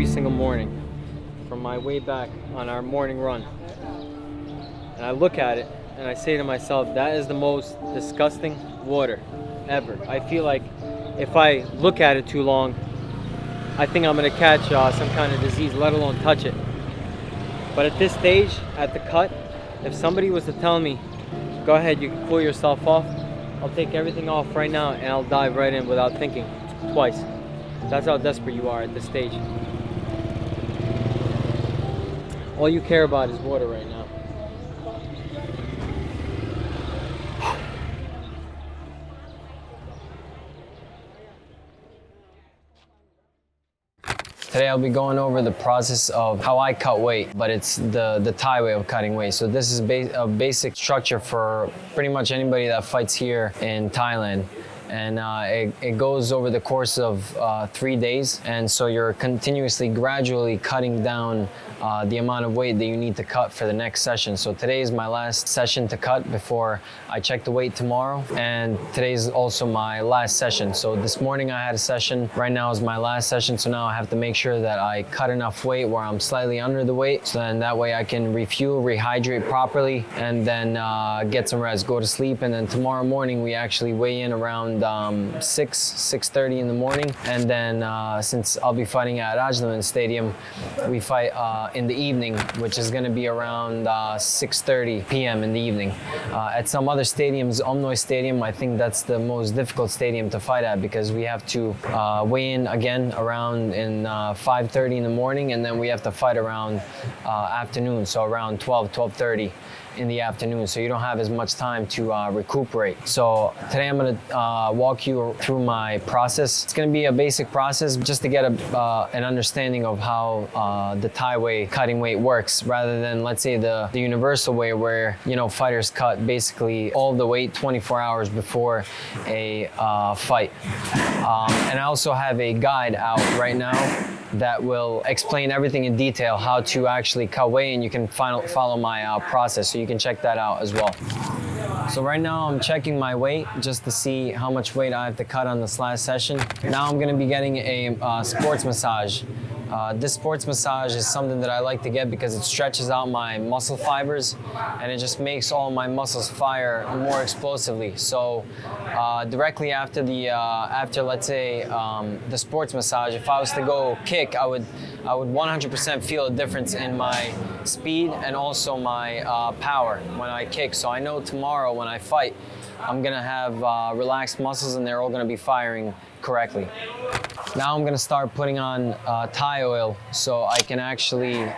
every single morning from my way back on our morning run. And I look at it and I say to myself, that is the most disgusting water ever. I feel like if I look at it too long, I think I'm gonna catch some kind of disease, let alone touch it. But at this stage, at the cut, if somebody was to tell me, go ahead, you can cool yourself off, I'll take everything off right now and I'll dive right in without thinking twice. That's how desperate you are at this stage. All you care about is water right now. Today I'll be going over the process of how I cut weight, but it's the Thai way of cutting weight. So this is a basic structure for pretty much anybody that fights here in Thailand. And it goes over the course of 3 days. And so you're continuously, gradually cutting down the amount of weight that you need to cut for the next session. So today is my last session to cut before I check the weight tomorrow. And today is also my last session. So this morning I had a session. Right now is my last session. So now I have to make sure that I cut enough weight where I'm slightly under the weight. So then that way I can refuel, rehydrate properly, and then get some rest, go to sleep. And then tomorrow morning we actually weigh in around 6:30 in the morning, and then since I'll be fighting at Rajlaman Stadium, we fight in the evening, which is going to be around 6:30 p.m. in the evening. At some other stadiums, Omnoy Stadium, I think that's the most difficult stadium to fight at because we have to weigh in again around in 5:30 in the morning, and then we have to fight around afternoon, so around 12:30 in the afternoon, so you don't have as much time to recuperate. So today I'm going to walk you through my process. It's going to be a basic process just to get an understanding of how the Thai way cutting weight works, rather than, let's say, the universal way where, you know, fighters cut basically all the weight 24 hours before a fight. And I also have a guide out right now that will explain everything in detail, how to actually cut weight, and you can follow my process, so you can check that out as well. So right now I'm checking my weight just to see how much weight I have to cut on this last session. Now I'm going to be getting a sports massage. This sports massage is something that I like to get because it stretches out my muscle fibers and it just makes all my muscles fire more explosively. So directly after let's say the sports massage, if I was to go kick, I would 100% feel a difference in my speed and also my power when I kick. So I know tomorrow when I fight, I'm gonna have relaxed muscles and they're all gonna be firing correctly. Now I'm gonna start putting on Thai oil so I can actually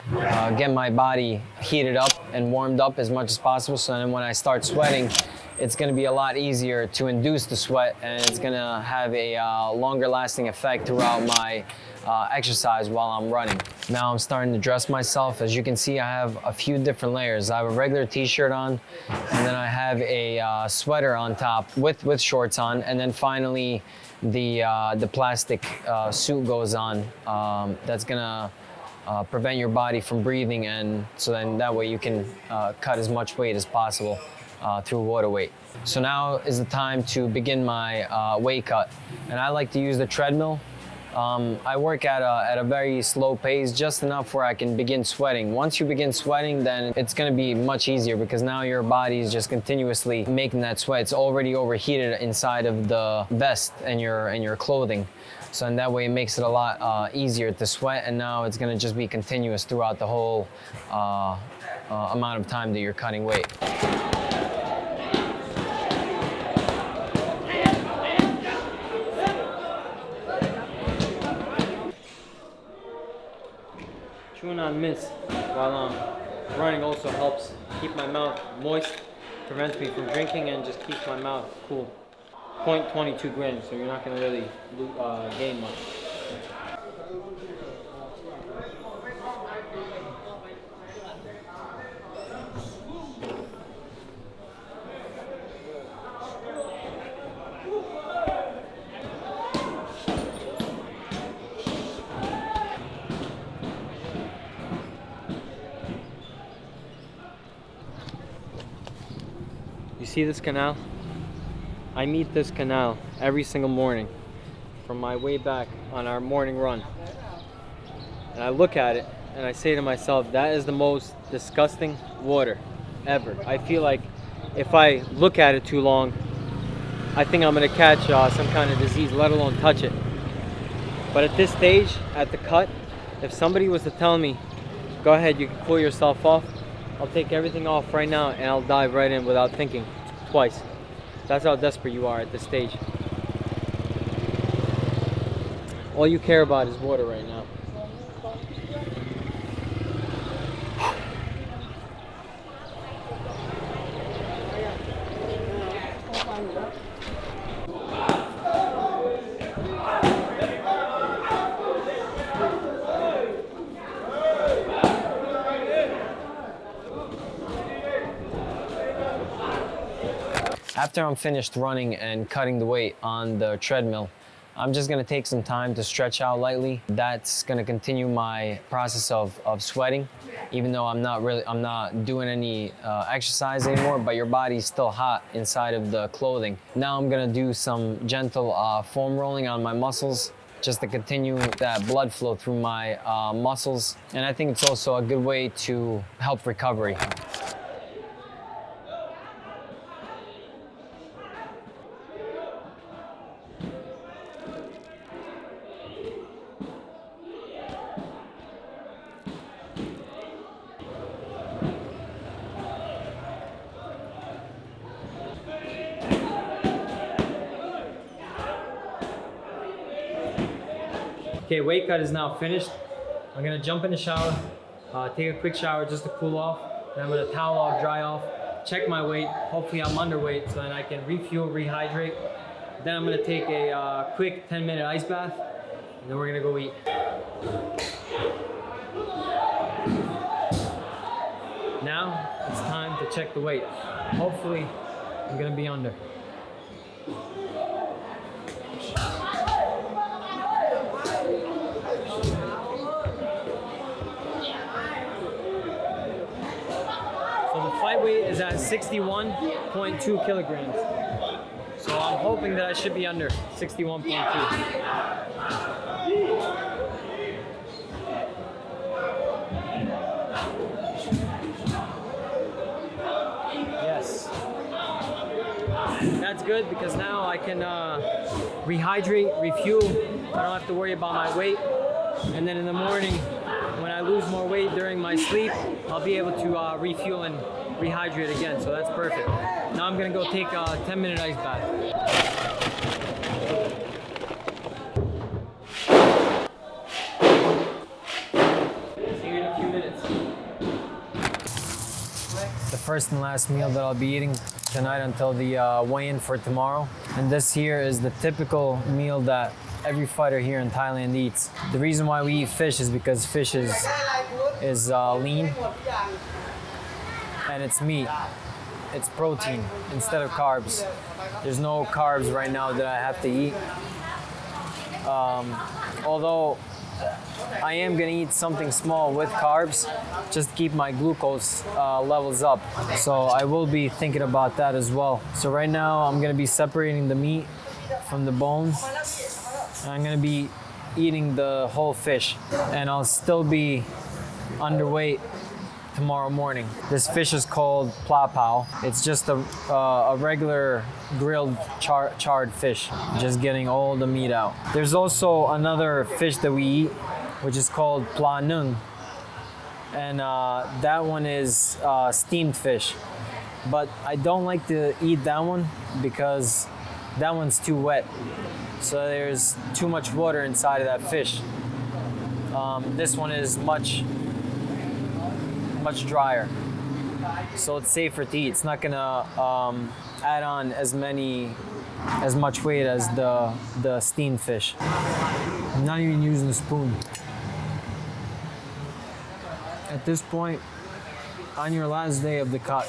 get my body heated up and warmed up as much as possible. So then when I start sweating, it's gonna be a lot easier to induce the sweat, and it's gonna have a longer lasting effect throughout my exercise while I'm running. Now I'm starting to dress myself. As you can see, I have a few different layers. I have a regular t-shirt on, and then I have a sweater on top with shorts on, and then finally the plastic suit goes on. That's gonna prevent your body from breathing, and so then that way you can cut as much weight as possible through water weight. So now is the time to begin my weight cut, and I like to use the treadmill. I work at a very slow pace, just enough where I can begin sweating. Once you begin sweating, then it's going to be much easier because now your body is just continuously making that sweat. It's already overheated inside of the vest and your clothing. So in that way it makes it a lot easier to sweat, and now it's going to just be continuous throughout the whole amount of time that you're cutting weight. Chewing on mints while I'm running also helps keep my mouth moist, prevents me from drinking, and just keeps my mouth cool. 0.22 grams, so you're not going to really gain much. You see this canal? I meet this canal every single morning from my way back on our morning run. and I look at it and I say to myself, that is the most disgusting water ever. I feel like if I look at it too long, I think I'm gonna catch some kind of disease, let alone touch it. But at this stage, at the cut, if somebody was to tell me, go ahead, you can cool yourself off, I'll take everything off right now and I'll dive right in without thinking twice. That's how desperate you are at this stage. All you care about is water right now. After I'm finished running and cutting the weight on the treadmill, I'm just gonna take some time to stretch out lightly. That's gonna continue my process of sweating, even though I'm not doing any exercise anymore, but your body's still hot inside of the clothing. Now I'm gonna do some gentle foam rolling on my muscles, just to continue that blood flow through my muscles. And I think it's also a good way to help recovery. Okay, weight cut is now finished. I'm gonna jump in the shower, take a quick shower just to cool off. Then I'm gonna towel off, dry off, check my weight. Hopefully I'm underweight so then I can refuel, rehydrate. Then I'm gonna take a quick 10-minute ice bath, and then we're gonna go eat. Now it's time to check the weight. Hopefully I'm gonna be under. My weight is at 61.2 kilograms. So I'm hoping that I should be under 61.2. Yes. That's good because now I can rehydrate, refuel. I don't have to worry about my weight. And then in the morning, when I lose more weight during my sleep, I'll be able to refuel and rehydrate again, so that's perfect. Now I'm gonna go take a 10-minute ice bath. See you in a few minutes. The first and last meal that I'll be eating tonight until the weigh-in for tomorrow. And this here is the typical meal that every fighter here in Thailand eats. The reason why we eat fish is because fish is lean and it's meat. It's protein instead of carbs. There's no carbs right now that I have to eat. Although I am gonna eat something small with carbs just to keep my glucose levels up. So I will be thinking about that as well. So right now I'm gonna be separating the meat from the bones. And I'm gonna be eating the whole fish, and I'll still be underweight tomorrow morning. This fish is called pla pao. It's just a regular grilled charred fish, just getting all the meat out. There's also another fish that we eat, which is called pla nung, and that one is steamed fish. But I don't like to eat that one because that one's too wet. So there's too much water inside of that fish. This one is much drier, so it's safer to eat. It's not gonna add on as much weight as the steamed fish. I'm not even using a spoon. At this point, on your last day of the cut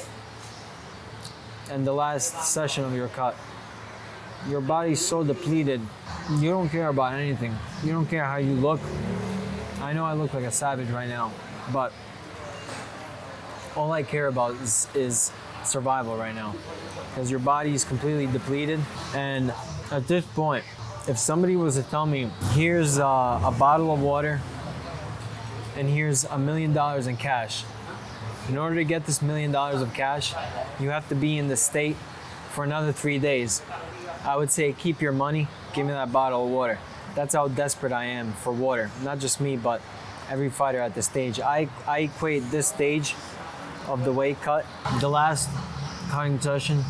and the last session of your cut, your body's so depleted, you don't care about anything. You don't care how you look. I know I look like a savage right now, but all I care about is survival right now, because your body is completely depleted. And at this point, if somebody was to tell me, here's a bottle of water and here's $1 million in cash. In order to get this $1 million of cash, you have to be in the state for another 3 days. I would say keep your money, give me that bottle of water. That's how desperate I am for water. Not just me, but every fighter at the stage. I equate this stage of the weight cut, the last cutting session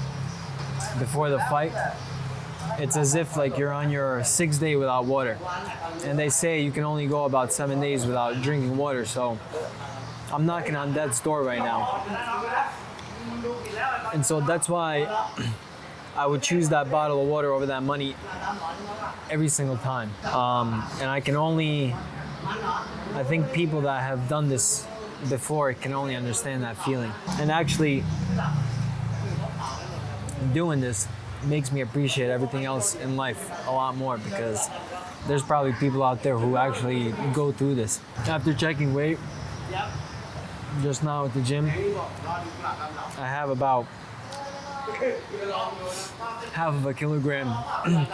before the fight, it's as if like you're on your 6th day without water. And they say you can only go about 7 days without drinking water, so I'm knocking on death's door right now. And so that's why I would choose that bottle of water over that money every single time. And I think people that have done this before can only understand that feeling. And actually, doing this makes me appreciate everything else in life a lot more, because there's probably people out there who actually go through this. After checking weight, just now at the gym, I have about half of a kilogram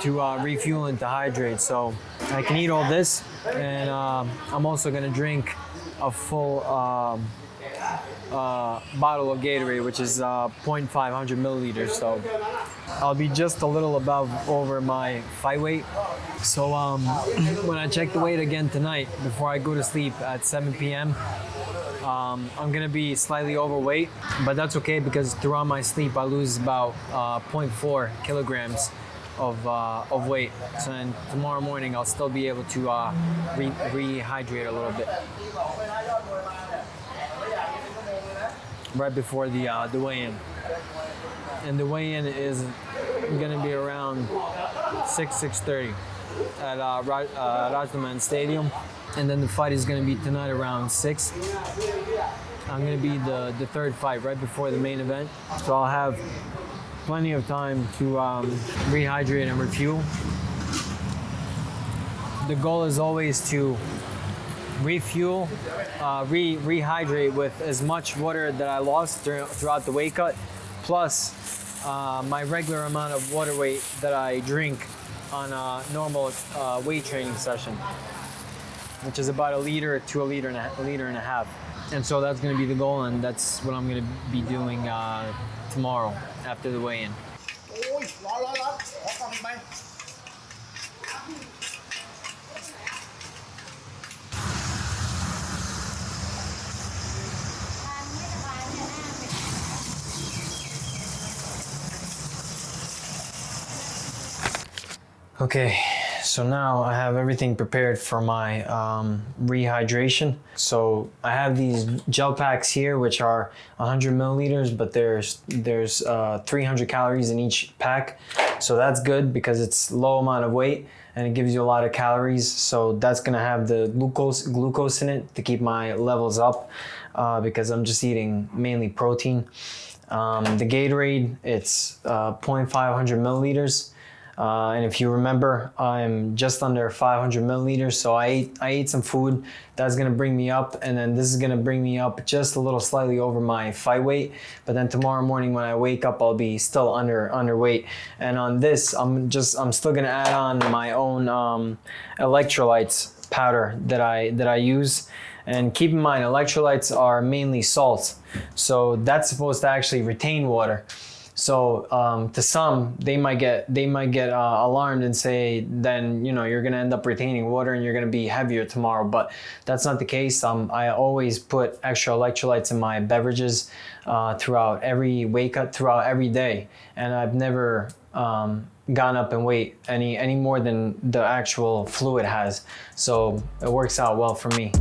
to refuel and to hydrate. So I can eat all this, and I'm also gonna drink a full bottle of Gatorade, which is 0.500 milliliters. So I'll be just a little over my fight weight. So when I check the weight again tonight, before I go to sleep at 7 p.m., I'm gonna be slightly overweight, but that's okay because throughout my sleep I lose about 0.4 kilograms of weight. So then tomorrow morning I'll still be able to rehydrate a little bit right before the weigh-in. And the weigh-in is gonna be around 6:30 at Rajdaman Stadium. And then the fight is going to be tonight around 6. I'm going to be the third fight right before the main event. So I'll have plenty of time to rehydrate and refuel. The goal is always to refuel, rehydrate with as much water that I lost throughout the weight cut, plus my regular amount of water weight that I drink on a normal weight training session, which is about 1 liter to 1.5 liters. And so that's going to be the goal, and that's what I'm going to be doing tomorrow after the weigh-in. Okay, so now I have everything prepared for my rehydration. So I have these gel packs here, which are 100 milliliters, but there's 300 calories in each pack. So that's good because it's low amount of weight and it gives you a lot of calories. So that's gonna have the glucose in it to keep my levels up because I'm just eating mainly protein. The Gatorade, it's 0.500 milliliters. And if you remember, I'm just under 500 milliliters. So I ate some food that's gonna bring me up, and then this is gonna bring me up just a little slightly over my fight weight. But then tomorrow morning when I wake up, I'll be still underweight. And on this, I'm still gonna add on my own electrolytes powder that I use. And keep in mind, electrolytes are mainly salt, so that's supposed to actually retain water. So to some, they might get alarmed and say, then you're gonna end up retaining water and you're gonna be heavier tomorrow. But that's not the case. I always put extra electrolytes in my beverages throughout every weight cut, throughout every day, and I've never gone up in weight any more than the actual fluid has. So it works out well for me.